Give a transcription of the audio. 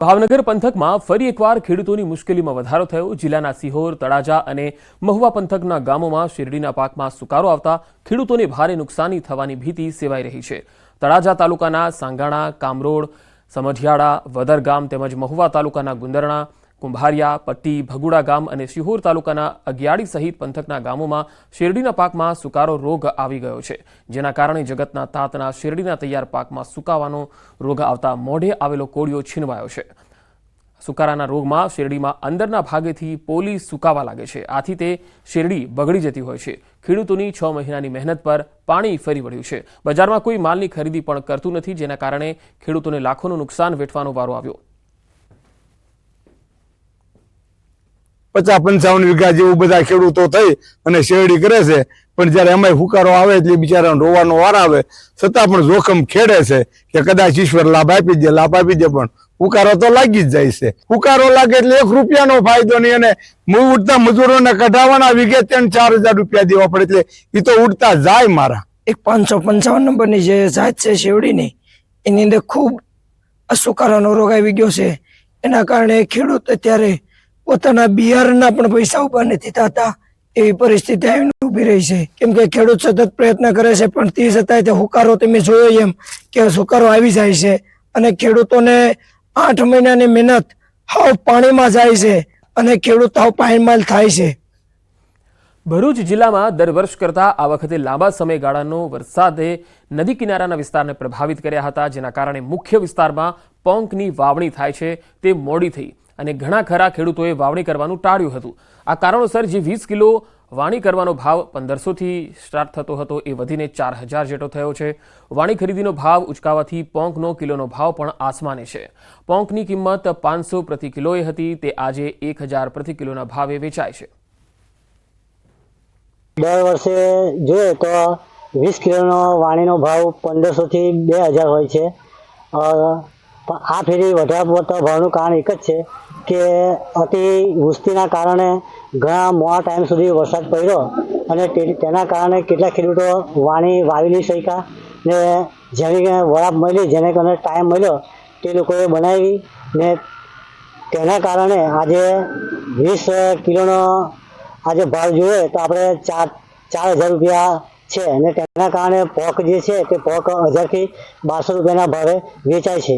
ભાવનગર પંથકમાં ફરી એકવાર ખેડૂતોની મુશ્કેલીમાં વધારો થયો। જિલ્લાના સિહોર, તળાજા અને મહુવા પંથકના ગામોમાં શેરડીના પાકમાં સુકારો આવતા ખેડૂતોને ભારે નુકસાની થવાની ભીતિ સેવાઈ રહી છે। તળાજા તાલુકાના સાંગાણા, કામરોડ, સમઢિયાળા, વદરગામ તેમજ મહુવા તાલુકાના ગુંદરણા, કુંભારિયા, પટ્ટી, ભગુડા ગામ અને સિહોર તાલુકાના અગિયાળી સહિત પંથકના ગામોમાં શેરડીના પાકમાં સુકારો રોગ આવી ગયો છે, જેના કારણે જગતના તાતના શેરડીના તૈયાર પાકમાં સુકાવાનો રોગ આવતા મોઢે આવેલો કોળિયો છીનવાયો છે। સુકારાના રોગમાં શેરડીમાં અંદરના ભાગેથી પોલી સુકાવા લાગે છે, આથી તે શેરડી બગડી જતી હોય છે। ખેડૂતોની 6 મહિનાની મહેનત પર પાણી ફરી વળ્યું છે। બજારમાં કોઈ માલની ખરીદી પણ કરતું નથી, જેના કારણે ખેડૂતોને લાખોનું નુકસાન વેઠવાનો વારો આવ્યો। 50-55 વીઘા જેવું બધા ખેડૂતો થઈ અને શેરડી કરે છે, પણ જ્યારે એમાં હુકારો આવે એટલે બિચારાને રોવાનો વાર આવે, છતાં પણ જોખમ ખેડે છે કે કદાચ ઈશ્વર લાભ આપી દે, પણ હુકારો તો લાગી જ જાય છે। હુકારો લાગે એટલે 1 રૂપિયાનો ફાયદો નહીં, અને ઉડતા મજૂરોને કઢાવવાના વીઘે 3-4 હજાર રૂપિયા દેવા પડે, એટલે એ તો ઉડતા જાય। મારા એક 555 નંબરની જે જાત છે શેરડીની, એની અંદર ખૂબ સુકારાનો રોગ આવી ગયો છે। એના કારણે ખેડૂત અત્યારે પોતાના બિયારણના પણ પૈસા ઉભા નથી થતા, એવી પરિસ્થિતિ આવીને ઊભી રહી છે। કેમ કે ખેડૂત સતત પ્રયત્ન કરે છે, પણ તે છતાંય તે હુકારો તમે જોયો એમ કે સુકારો આવી જાય છે, અને ખેડૂતોને 8 મહિનાની મહેનત હાવ પાણીમાં જાય છે, અને ખેડૂત હાવ પાયમાલ થાય છે। ભરૂચ જિલ્લામાં દર વર્ષ કરતા આ વખતે લાંબા સમયગાળાનો વરસાદે નદી કિનારાના વિસ્તારને પ્રભાવિત કર્યા હતા, જેના કારણે મુખ્ય વિસ્તારમાં પોંકની વાવણી થાય છે તે મોડી થઈ અને ઘણા ખરા ખેડૂતોએ વાવણી કરવાનું ટાળ્યું હતું। આ કારણોસર જે 20 કિલો વાણી કરવાનો ભાવ 1500 થી સ્ટાર્ટ થતો હતો, એ વધીને 4000 જેટલો થયો છે। વાણી ખરીદીનો ભાવ ઉચકાવાથી પોંકનો કિલોનો ભાવ પણ આસમાને છે। પોંકની કિંમત 500 પ્રતિ કિલોએ હતી, તે આજે 1000 પ્રતિ કિલોના ભાવે વેચાય છે। દર વર્ષે જોઈએ તો 20 કિલોનો વાણીનો ભાવ 1500 થી 2000 હોય છે। આ ફેરી વધારે પડતા ભાવનું કારણ એક જ છે કે અતિ વૃષ્ટિના કારણે ઘણા મોડા ટાઈમ સુધી વરસાદ પડ્યો, અને તેના કારણે કેટલાક ખેડૂતો વાણી વાવી નહીં શક્યા, ને જેને વરાપ મળી, જેને કારણે ટાઈમ મળ્યો તે લોકોએ બનાવી, ને તેના કારણે આજે 20 કિલોનો આજે ભાવ જોઈએ તો આપણે 4000 રૂપિયા છે, અને તેના કારણે પોક જે છે તે પોક 1000 થી 1200 રૂપિયાના ભાવે વેચાય છે।